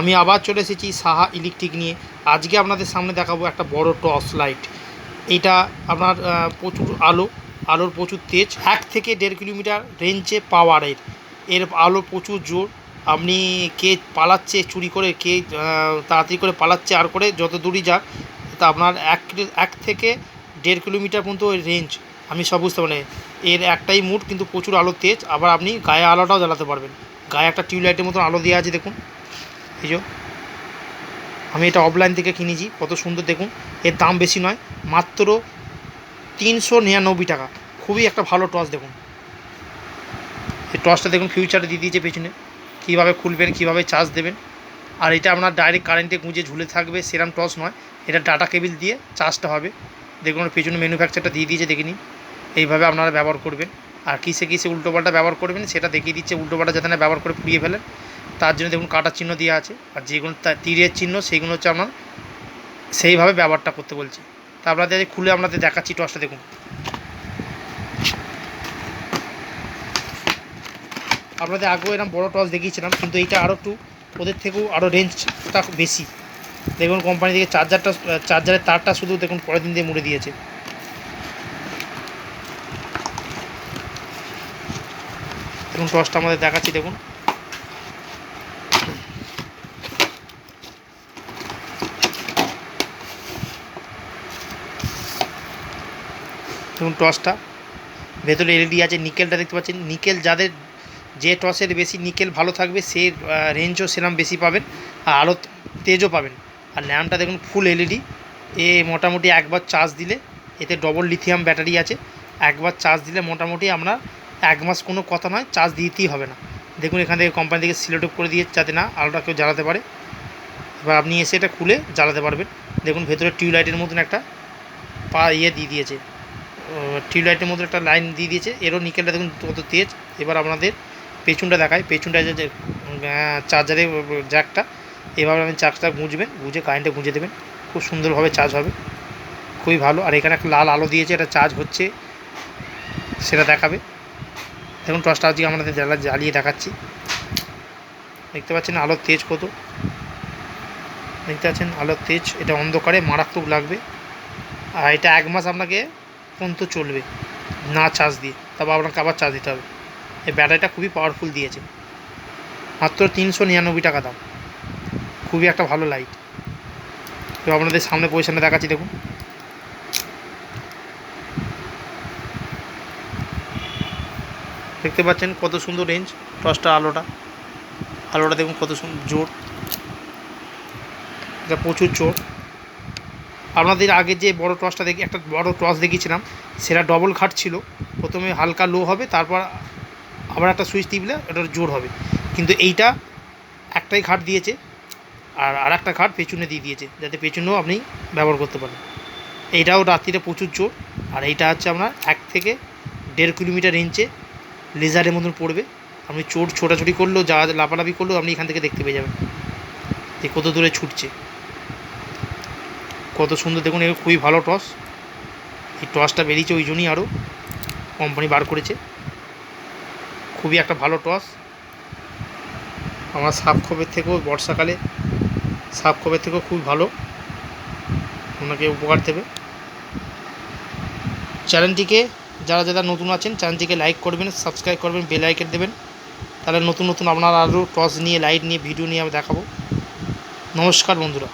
আমি আবার চলে এসেছি সাহা ইলেকট্রিক নিয়ে। আজকে আপনাদের সামনে দেখাবো একটা বড় টর্চ লাইট। এইটা আপনার প্রচুর আলোর প্রচুর তেজ, 1 থেকে 1.5 কিলোমিটার রেঞ্জে পাওয়ারের। এর আলো প্রচুর জোর। আপনি কে পালাচ্ছে চুরি করে, কে তাড়াতাড়ি করে পালাচ্ছে আর করে যত দূরই যাক, তা আপনার 1 থেকে 1.5 কিলোমিটার পর্যন্ত রেঞ্জ। আমি সব বুঝতে পারি। এর একটাই মুড, কিন্তু প্রচুর আলো তেজ। আবার আপনি গায়ে আলোটাও জ্বালাতে পারবেন। গায়ে একটা টিউবলাইটের মতন আলো দেওয়া আছে, দেখুন। এই যে আমি এটা অফলাইন থেকে কিনেছি, কত সুন্দর দেখুন। এর দাম বেশি নয়, মাত্র 399 টাকা। খুবই একটা ভালো টর্চ দেখুন। এই টর্চটা দেখুন ফিউচারে দিয়ে দিয়েছে পেছনে, কীভাবে খুলবেন, কীভাবে চার্জ দেবেন। আর এটা আপনার ডাইরেক্ট কারেন্টে গুঁজে ঝুলে থাকবে সেরকম টর্চ নয়, এটা ডাটা কেবিল দিয়ে চার্জটা হবে। দেখুন পেছনে ম্যানুফ্যাকচারটা দিয়ে দিয়েছে, দেখে নিন। এইভাবে আপনারা ব্যবহার করবেন। আর কিসে উল্টোপাল্টা ব্যবহার করবেন সেটা দেখিয়ে দিচ্ছে, উল্টোপাল্টা যাতে না ব্যবহার করে পুড়িয়ে ফেলেন। তার জন্য দেখুন কাটার চিহ্ন দেওয়া আছে, আর যেগুলো তীরের চিহ্ন সেইগুলো হচ্ছে আপনার সেইভাবে ব্যবহারটা করতে বলছে। তা আপনাদের খুলে আপনাদের দেখাচ্ছি টর্চটা দেখুন। আপনাদের আগেও এরকম বড়ো টর্চ দেখিয়েছিলাম, কিন্তু এইটা আরও একটু ওদের থেকেও আরও রেঞ্জটা বেশি। দেখুন কোম্পানি থেকে চার্জারের তারটা শুধু দেখুন পরের দিন দিয়ে মুড়ে দিয়েছে। দেখুন টর্চটা আমাদের দেখাচ্ছি, দেখুন। দেখুন টর্চটা ভেতরে এলইডি আছে, নিকেলটা দেখতে পাচ্ছেন। নিকেল যাদের, যে টর্চের বেশি নিকেল ভালো থাকবে সে রেঞ্জও সেরকম বেশি পাবেন, আর আলো তেজও পাবেন। আর ল্যাম্পটা দেখুন ফুল এলইডি। এ মোটামুটি একবার চার্জ দিলে, এতে ডবল লিথিয়াম ব্যাটারি আছে, একবার চার্জ দিলে মোটামুটি আপনার 1 মাস কোনো কথা নয়, চার্জ দিতেই হবে না। দেখুন এখান থেকে কোম্পানি থেকে সিলেক্ট করে দিয়ে যাতে না আলোটা কেউ জ্বালাতে পারে। এবার আপনি এসে এটা খুলে জ্বালাতে পারবেন। দেখুন ভেতরে টিউবলাইটের মতন একটা দিয়ে দিয়েছে, টিউবলাইটের মধ্যে একটা লাইন দিয়ে দিয়েছে। এরও নিকেলটা দেখুন কত তেজ। এবার আপনাদের পেছনটা দেখায়, পেছনটা যে চার্জারের জ্যাকটা, এভাবে আপনি চার্জটা গুঁজবেন, গুঁজে কারেন্টে গুঁজে দেবেন, খুব সুন্দরভাবে চার্জ হবে, খুবই ভালো। আর এখানে একটা লাল আলো দিয়েছে, এটা চার্জ হচ্ছে সেটা দেখাবে। দেখুন টর্চটা আজকে আমাদের জ্বালিয়ে দেখাচ্ছি। দেখতে পাচ্ছেন আলোর তেজ কত, দেখতে পাচ্ছেন আলোর তেজ। এটা অন্ধকারে মারাত্মক লাগবে। আর এটা 1 মাস আপনাকে পর্যন্ত চলবে না চার্জ দিয়ে, তারপর আপনাকে আবার চার্জ দিতে হবে। এই ব্যাটারিটা খুবই পাওয়ারফুল দিয়েছে, মাত্র 399 টাকা দাম। খুবই একটা ভালো লাইট। তো আপনাদের সামনে পজিশনে দেখাচ্ছি, দেখুন। দেখতে পাচ্ছেন কত সুন্দর রেঞ্জ টর্চটা, আলোটা দেখুন কত সুন্দর জোর, এটা প্রচুর জোর। আপনাদের আগে যে বড় টর্চটা একটা বড় টর্চ দেখিয়েছিলাম, সেটা ডবল খাট ছিল। প্রথমে হালকা লো হবে, তারপর আবার একটা সুইচ টিপলে ওটার জোর হবে। কিন্তু এইটা একটাই খাট দিয়েছে, আর একটা খাট পেছনে দিয়ে দিয়েছে, যাতে পেছনেও আপনি ব্যবহার করতে পারেন। এইটাও রাত্রিরে প্রচুর জোর। আর এইটা হচ্ছে আপনার 1 থেকে 1.5 কিলোমিটার রেঞ্জে লেজারের মতন পড়বে। আপনি ছোটাছুটি করলেও, যা লাফালাফি করলেও আপনি এখান থেকে দেখতে পেয়ে যাবেন যে কত দূরে ছুটছে, কত সুন্দর দেখুন। এগুলো খুবই ভালো টর্চ। এই টর্চটা বেরিয়েছে ওই জন্যই আরও কোম্পানি বার করেছে। খুবই একটা ভালো টর্চ। আমার সাপ খোপের থেকেও, বর্ষাকালে সাপ খোপের থেকেও খুব ভালো, আপনাকে উপকার দেবে। চ্যানেলটিকে যারা নতুন আছেন, চ্যানেলটিকে লাইক করবেন, সাবস্ক্রাইব করবেন, বেল আইকন দেবেন। তাহলে নতুন আপনারা আরও টর্চ নিয়ে, লাইট নিয়ে, ভিডিও নিয়ে আমি দেখাবো। নমস্কার বন্ধুরা।